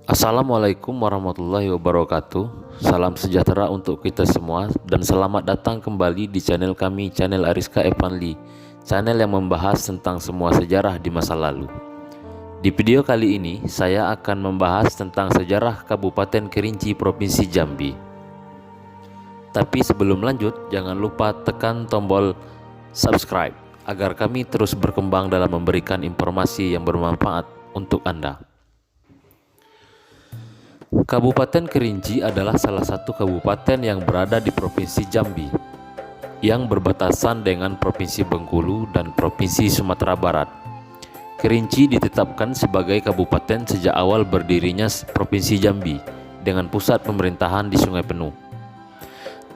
Assalamualaikum warahmatullahi wabarakatuh. Salam sejahtera untuk kita semua dan selamat datang kembali di channel kami, channel Ariska Evanli, channel yang membahas tentang semua sejarah di masa lalu. Di video kali ini saya akan membahas tentang sejarah Kabupaten Kerinci, Provinsi Jambi. Tapi sebelum lanjut, jangan lupa tekan tombol subscribe agar kami terus berkembang dalam memberikan informasi yang bermanfaat untuk Anda. Kabupaten Kerinci adalah salah satu kabupaten yang berada di Provinsi Jambi yang berbatasan dengan Provinsi Bengkulu dan Provinsi Sumatera Barat. Kerinci ditetapkan sebagai kabupaten sejak awal berdirinya Provinsi Jambi dengan pusat pemerintahan di Sungai Penuh.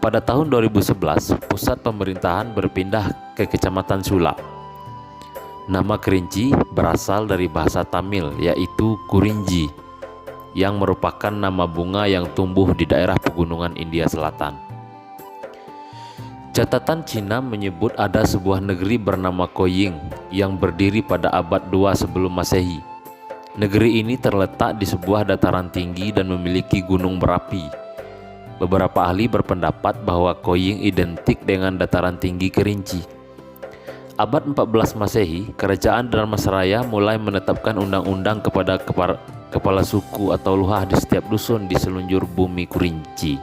Pada tahun 2011, pusat pemerintahan berpindah ke Kecamatan Sula. Nama Kerinci berasal dari bahasa Tamil yaitu Kurinji, yang merupakan nama bunga yang tumbuh di daerah pegunungan India Selatan. Catatan Cina menyebut ada sebuah negeri bernama Koying yang berdiri pada abad 2 sebelum Masehi. Negeri ini terletak di sebuah dataran tinggi dan memiliki gunung berapi. Beberapa ahli berpendapat bahwa Koying identik dengan dataran tinggi Kerinci. Abad 14 Masehi, Kerajaan Dharmasraya mulai menetapkan undang-undang kepada kepala suku atau luhah di setiap dusun di selunjur bumi Kerinci.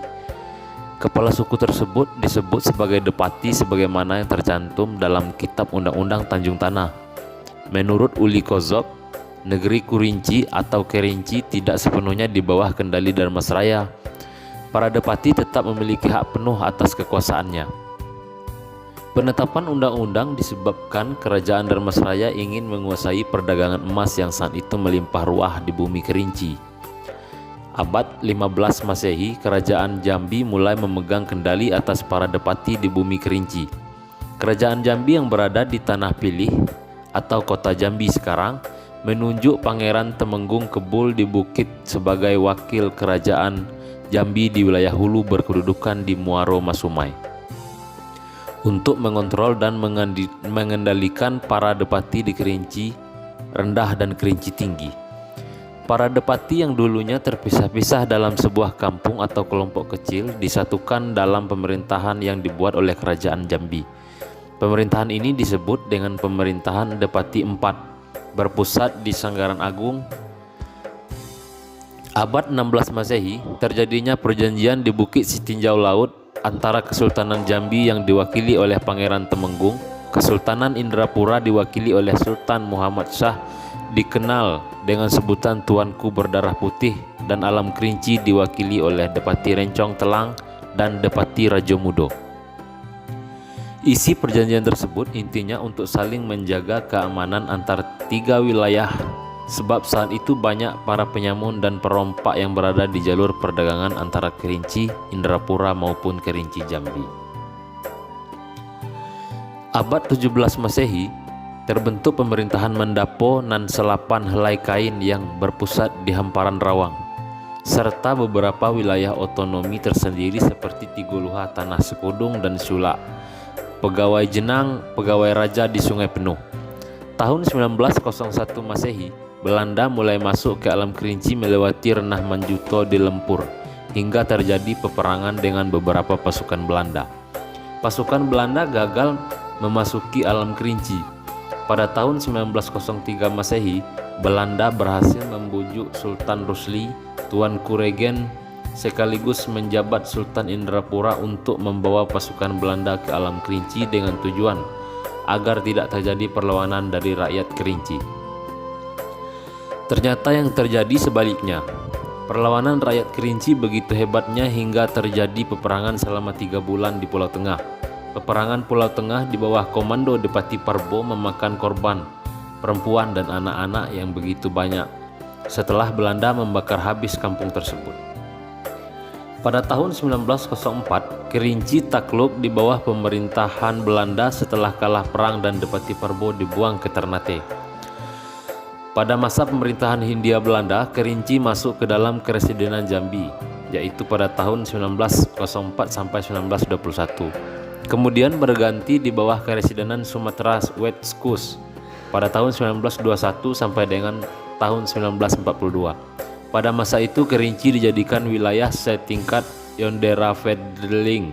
Kepala suku tersebut disebut sebagai Depati sebagaimana yang tercantum dalam Kitab Undang-Undang Tanjung Tanah. Menurut Uli Kozok, negeri Kerinci atau Kerinci tidak sepenuhnya di bawah kendali Dharmasraya. Para Depati tetap memiliki hak penuh atas kekuasaannya. Penetapan undang-undang disebabkan Kerajaan Dharmasraya ingin menguasai perdagangan emas yang saat itu melimpah ruah di bumi Kerinci. Abad 15 Masehi, Kerajaan Jambi mulai memegang kendali atas para depati di bumi Kerinci. Kerajaan Jambi yang berada di Tanah Pilih atau Kota Jambi sekarang menunjuk Pangeran Temenggung Kebul di Bukit sebagai wakil Kerajaan Jambi di wilayah hulu berkedudukan di Muaro Masumai, untuk mengontrol dan mengendalikan para depati di Kerinci Rendah dan Kerinci Tinggi. Para depati yang dulunya terpisah-pisah dalam sebuah kampung atau kelompok kecil disatukan dalam pemerintahan yang dibuat oleh Kerajaan Jambi. Pemerintahan ini disebut dengan Pemerintahan Depati 4, berpusat di Sanggaran Agung. Abad 16 Masehi, terjadinya perjanjian di Bukit Sitinjau Laut antara Kesultanan Jambi yang diwakili oleh Pangeran Temenggung, Kesultanan Indrapura diwakili oleh Sultan Muhammad Shah, dikenal dengan sebutan Tuanku Berdarah Putih, dan Alam Kerinci diwakili oleh Depati Rencong Telang dan Depati Rajomudo. Isi perjanjian tersebut intinya untuk saling menjaga keamanan antar tiga wilayah, sebab saat itu banyak para penyamun dan perompak yang berada di jalur perdagangan antara Kerinci, Indrapura maupun Kerinci Jambi. Abad 17 Masehi, terbentuk pemerintahan Mendapo nan Selapan Helai Kain yang berpusat di hamparan Rawang, serta beberapa wilayah otonomi tersendiri seperti Tiguluha, Tanah Sekudung, dan Sula. Pegawai Jenang, pegawai raja di Sungai Penuh. Tahun 1901 Masehi, Belanda mulai masuk ke Alam Kerinci melewati Renah Manjuto di Lempur, hingga terjadi peperangan dengan beberapa pasukan Belanda. Pasukan Belanda gagal memasuki Alam Kerinci. Pada tahun 1903 Masehi, Belanda berhasil membujuk Sultan Rusli, Tuanku Regen, sekaligus menjabat Sultan Indrapura untuk membawa pasukan Belanda ke Alam Kerinci dengan tujuan agar tidak terjadi perlawanan dari rakyat Kerinci. Ternyata yang terjadi sebaliknya. Perlawanan rakyat Kerinci begitu hebatnya hingga terjadi peperangan selama 3 bulan di Pulau Tengah. Peperangan Pulau Tengah di bawah komando Depati Parbo memakan korban, perempuan dan anak-anak yang begitu banyak setelah Belanda membakar habis kampung tersebut. Pada tahun 1904, Kerinci takluk di bawah pemerintahan Belanda setelah kalah perang dan Depati Parbo dibuang ke Ternate. Pada masa pemerintahan Hindia Belanda, Kerinci masuk ke dalam Keresidenan Jambi, yaitu pada tahun 1904 sampai 1921. Kemudian berganti di bawah Keresidenan Sumatera West Coast pada tahun 1921 sampai dengan tahun 1942. Pada masa itu Kerinci dijadikan wilayah setingkat Onderafdeling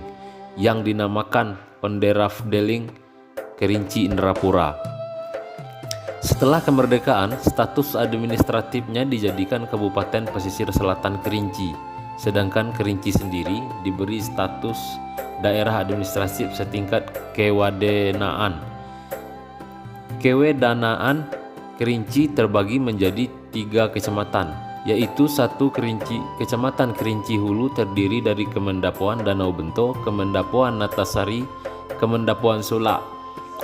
yang dinamakan Onderafdeling Kerinci Indrapura. Setelah kemerdekaan, status administratifnya dijadikan Kabupaten Pesisir Selatan Kerinci, sedangkan Kerinci sendiri diberi status daerah administratif setingkat kewadenaan. Kewedanaan Kerinci terbagi menjadi 3 kecamatan, yaitu 1 Kecamatan Kerinci Hulu terdiri dari Kemendapuan Danau Bento, Kemendapuan Natasari, Kemendapuan Sulak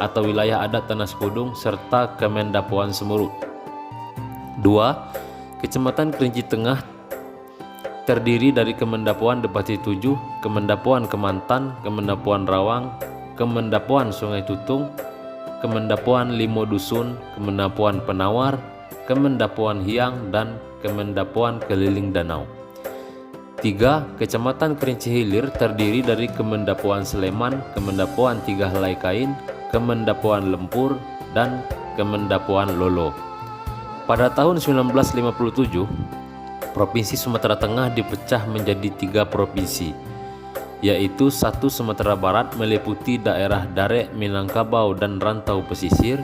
atau wilayah adat Tanah Sekudung, serta Kemendapuan Semurut. 2. Kecamatan Kerinci Tengah terdiri dari Kemendapuan Depati Tujuh, Kemendapuan Kemantan, Kemendapuan Rawang, Kemendapuan Sungai Tutung, Kemendapuan Limo Dusun, Kemendapuan Penawar, Kemendapuan Hiang, dan Kemendapuan Keliling Danau. 3. Kecamatan Kerinci Hilir terdiri dari Kemendapuan Sleman, Kemendapuan Tiga Helai Kain, Kemendapuan Lempur, dan Kemendapuan Lolo. Pada tahun 1957, Provinsi Sumatera Tengah dipecah menjadi 3 provinsi, yaitu 1 Sumatera Barat meliputi daerah Dare, Minangkabau, dan Rantau Pesisir,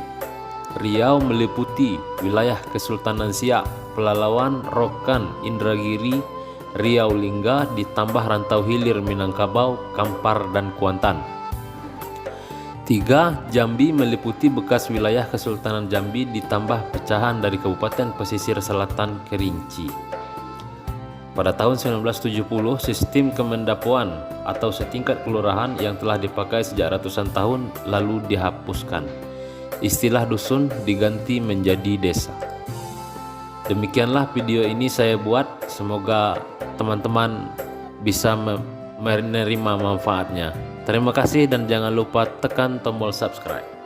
Riau meliputi wilayah Kesultanan Siak, Pelalawan, Rokan, Indragiri, Riau Lingga, ditambah Rantau Hilir Minangkabau, Kampar, dan Kuantan. 3. Jambi meliputi bekas wilayah Kesultanan Jambi ditambah pecahan dari Kabupaten Pesisir Selatan Kerinci. Pada tahun 1970, sistem kemendapuan atau setingkat kelurahan yang telah dipakai sejak ratusan tahun lalu dihapuskan. Istilah dusun diganti menjadi desa. Demikianlah video ini saya buat, semoga teman-teman bisa menerima manfaatnya. Terima kasih dan jangan lupa tekan tombol subscribe.